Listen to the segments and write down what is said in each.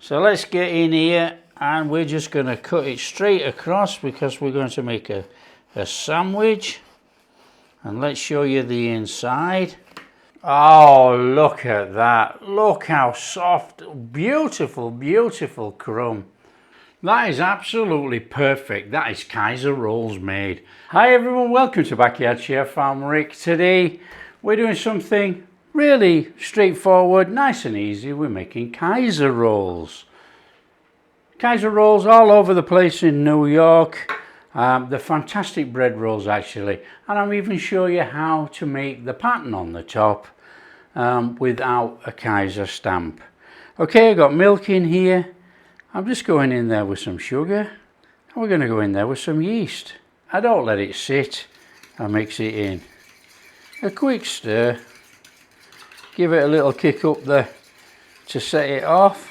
So let's get in here and we're just going to cut it straight across because we're going to make a sandwich. And let's show you the inside. Oh, look at that. Look how soft, beautiful, beautiful crumb. That is absolutely perfect. That is Kaiser Rolls made. Hi everyone, welcome to Backyard Chef. I'm Rick. Today we're doing something really straightforward, nice and easy. We're making Kaiser Rolls. Kaiser Rolls all over the place in New York. They're fantastic bread rolls actually. And I'll even show you how to make the pattern on the top without a Kaiser stamp. Okay, I've got milk in here. I'm just going in there with some sugar. And we're going to go in there with some yeast. I don't let it sit. I mix it in. A quick stir. Give it a little kick up there to set it off.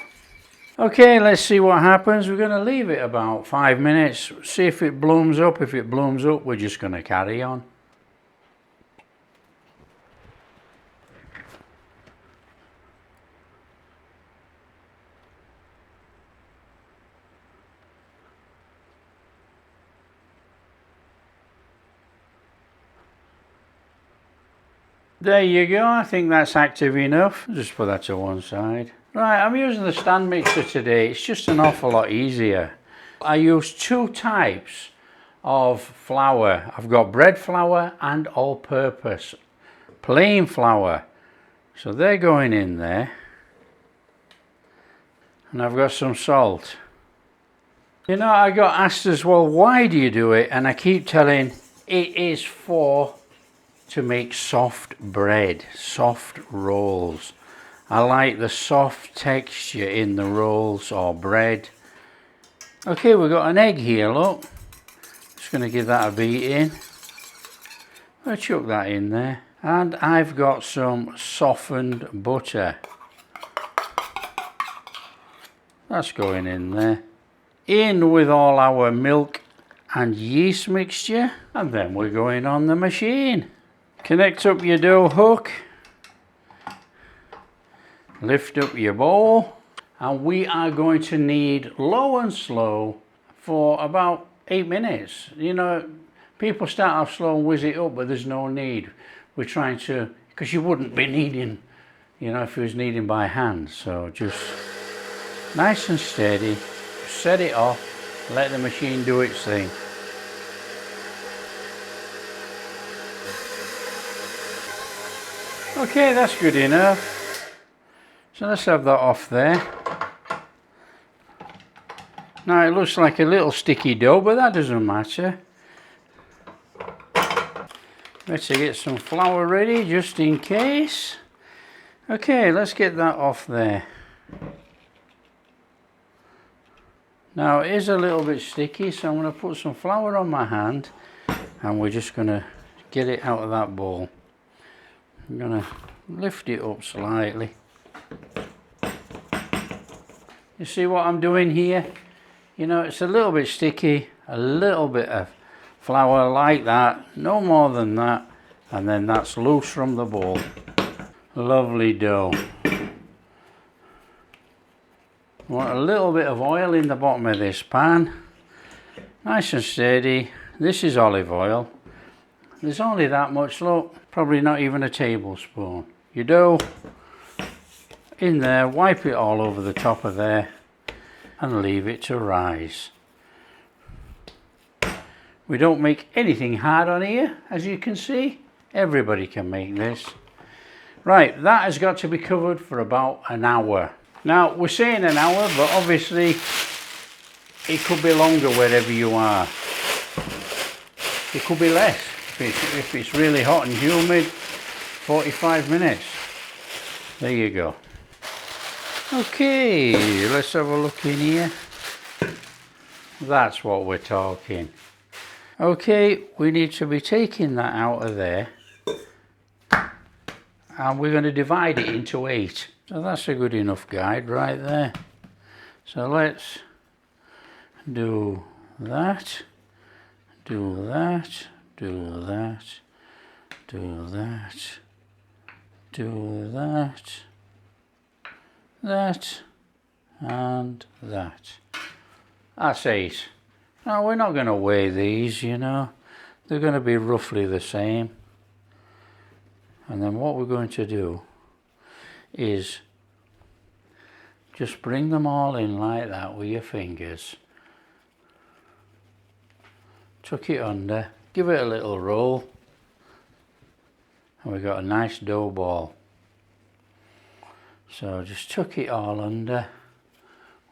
Okay, let's see what happens. We're going to leave it about 5 minutes. See if it blooms up. If it blooms up, we're just going to carry on. There you go, I think that's active enough. Just put that to one side. Right, I'm using the stand mixer today. It's just an awful lot easier. I use two types of flour. I've got bread flour and all-purpose plain flour. So they're going in there. And I've got some salt. You know, I got asked as well, why do you do it? And I keep telling, it is to make soft bread, soft rolls. I like the soft texture in the rolls or bread. Okay, we've got an egg here, look. Just going to give that a beat in. I'll chuck that in there. And I've got some softened butter. That's going in there. In with all our milk and yeast mixture. And then we're going on the machine. Connect up your dough hook, lift up your bowl, and we are going to knead low and slow for about 8 minutes. You know, people start off slow and whiz it up, but there's no need. We're trying to, because you wouldn't be kneading, you know, if you was kneading by hand. So just nice and steady, set it off, let the machine do its thing. Okay, that's good enough. So let's have that off there. Now it looks like a little sticky dough, but that doesn't matter. Better get some flour ready just in case. Okay, let's get that off there. Now it is a little bit sticky, so I'm going to put some flour on my hand and we're just going to get it out of that bowl. I'm going to lift it up slightly. You see what I'm doing here? You know, it's a little bit sticky, a little bit of flour like that, no more than that, and then that's loose from the bowl. Lovely dough. Want a little bit of oil in the bottom of this pan. Nice and steady. This is olive oil. There's only that much, look, probably not even a tablespoon. Your dough in there, wipe it all over the top of there and leave it to rise. We don't make anything hard on here, as you can see. Everybody can make this. Right, that has got to be covered for about an hour. Now, we're saying an hour, but obviously it could be longer wherever you are. It could be less. If it's really hot and humid, 45 minutes. There you go. Okay, let's have a look in here. That's what we're talking. Okay, we need to be taking that out of there. And we're going to divide it into 8. So that's a good enough guide right there. So let's do that, do that, do that, do that, do that, that, and that. That's 8. Now we're not going to weigh these, you know, they're going to be roughly the same. And then what we're going to do is just bring them all in like that with your fingers. Tuck it under, give it a little roll, and we've got a nice dough ball. So just tuck it all under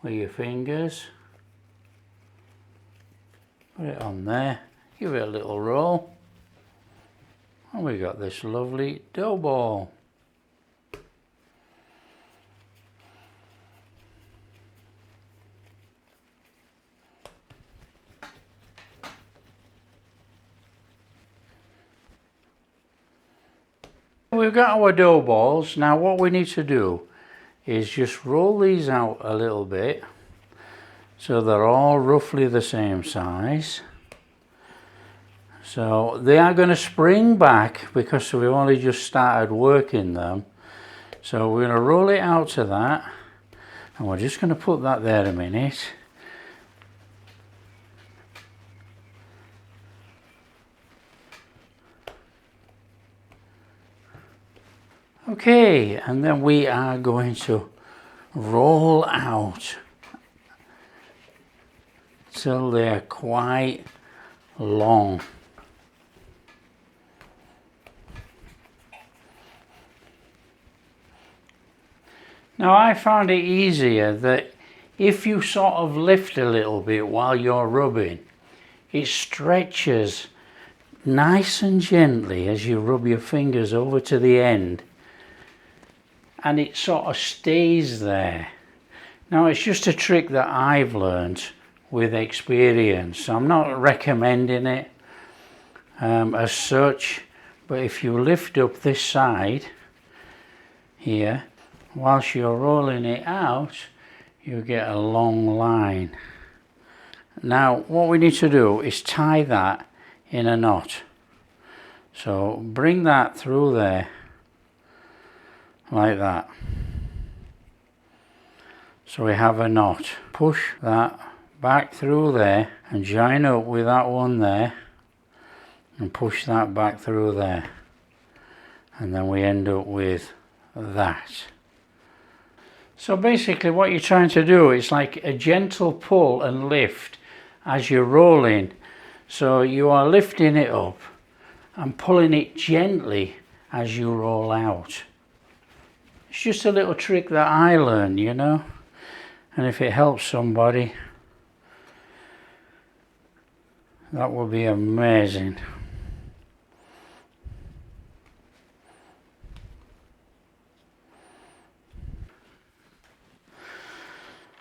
with your fingers, put it on there, give it a little roll, and we got this lovely dough ball. We've got our dough balls. Now what we need to do is just roll these out a little bit so they're all roughly the same size. So they are going to spring back because we've only just started working them. So we're going to roll it out to that, and we're just going to put that there a minute. Okay, and then we are going to roll out till they're quite long. Now I found it easier that if you sort of lift a little bit while you're rubbing, it stretches nice and gently as you rub your fingers over to the end, and it sort of stays there. Now it's just a trick that I've learned with experience. I'm not recommending it as such, but if you lift up this side here, whilst you're rolling it out, you get a long line. Now what we need to do is tie that in a knot. So bring that through there like that. So we have a knot. Push that back through there and join up with that one there and push that back through there, and then we end up with that. So basically what you're trying to do is like a gentle pull and lift as you're rolling. So you are lifting it up and pulling it gently as you roll out. It's just a little trick that I learned, you know, and if it helps somebody, that would be amazing.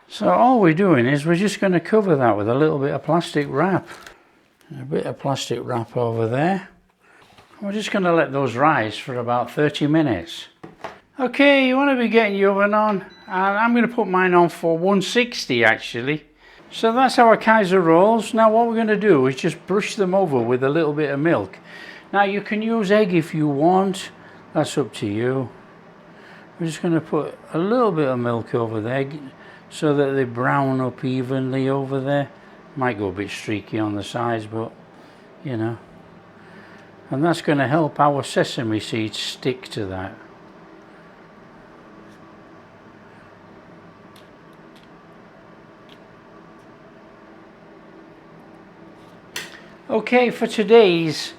So all we're doing is we're just going to cover that with a little bit of plastic wrap. A bit of plastic wrap over there. We're just going to let those rise for about 30 minutes. Okay, you want to be getting your oven on, and I'm going to put mine on for 160 actually. So that's our KAISER rolls. Now what we're going to do is just brush them over with a little bit of milk. Now you can use egg if you want, that's up to you. We're just going to put a little bit of milk over there so that they brown up evenly over there. Might go a bit streaky on the sides, but you know. And that's going to help our sesame seeds stick to that. Okay, for today's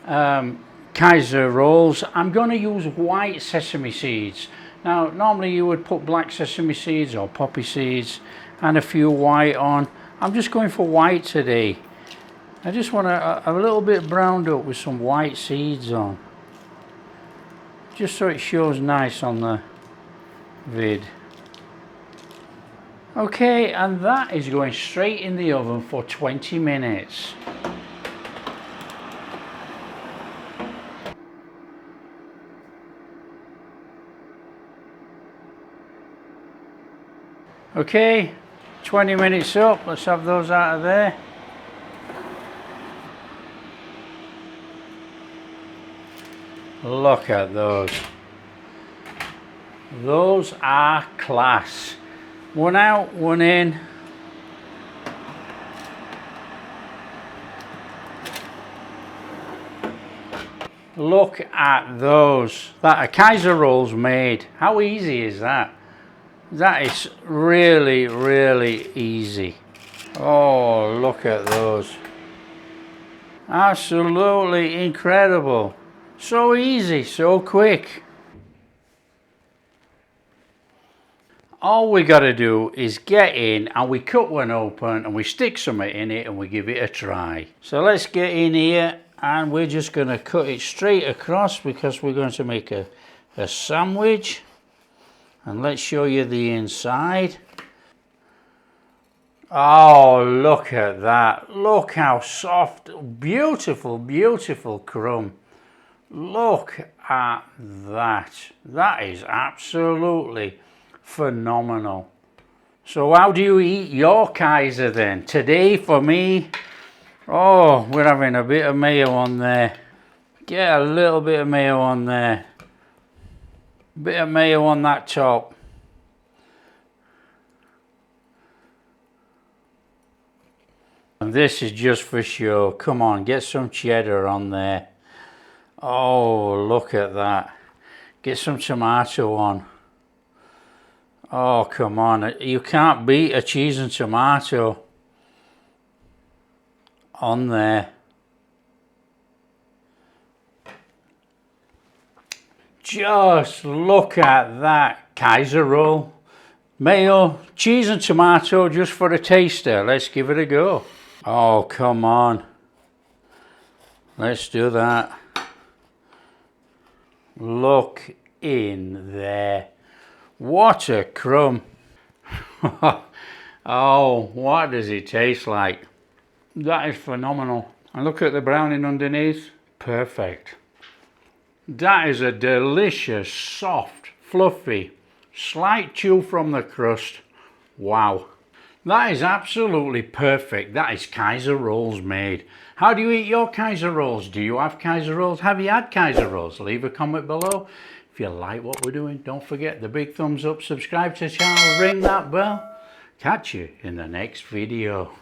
KAISER rolls, I'm going to use white sesame seeds. Now, normally you would put black sesame seeds or poppy seeds and a few white on. I'm just going for white today. I just want a little bit browned up with some white seeds on, just so it shows nice on the vid. Okay, and that is going straight in the oven for 20 minutes. Okay, 20 minutes up, let's have those out of there. Look at those. Those are class. One out, one in. Look at those. That a KAISER Rolls made. How easy is that? That is really, really easy. Oh, look at those. Absolutely incredible. So easy, so quick. All we got to do is get in and we cut one open and we stick something in it and we give it a try. So let's get in here and we're just going to cut it straight across because we're going to make a sandwich. And let's show you the inside. Oh, look at that. Look how soft. Beautiful, beautiful crumb. Look at that. That is absolutely phenomenal. So how do you eat your Kaiser then? Today for me, oh, we're having a bit of mayo on there. Get a little bit of mayo on there. Bit of mayo on that top. And this is just for show. Come on, get some cheddar on there. Oh, look at that. Get some tomato on. Oh, come on. You can't beat a cheese and tomato on there. Just look at that KAISER roll. Mayo, cheese and tomato just for a taster. Let's give it a go. Oh, come on. Let's do that. Look in there. What a crumb. Oh, what does it taste like? That is phenomenal. And look at the browning underneath. Perfect. That is a delicious, soft, fluffy, slight chew from the crust. Wow. That is absolutely perfect. That is KAISER Rolls made. How do you eat your KAISER Rolls? Do you have KAISER Rolls? Have you had KAISER Rolls? Leave a comment below. If you like what we're doing, don't forget the big thumbs up, subscribe to the channel, ring that bell. Catch you in the next video.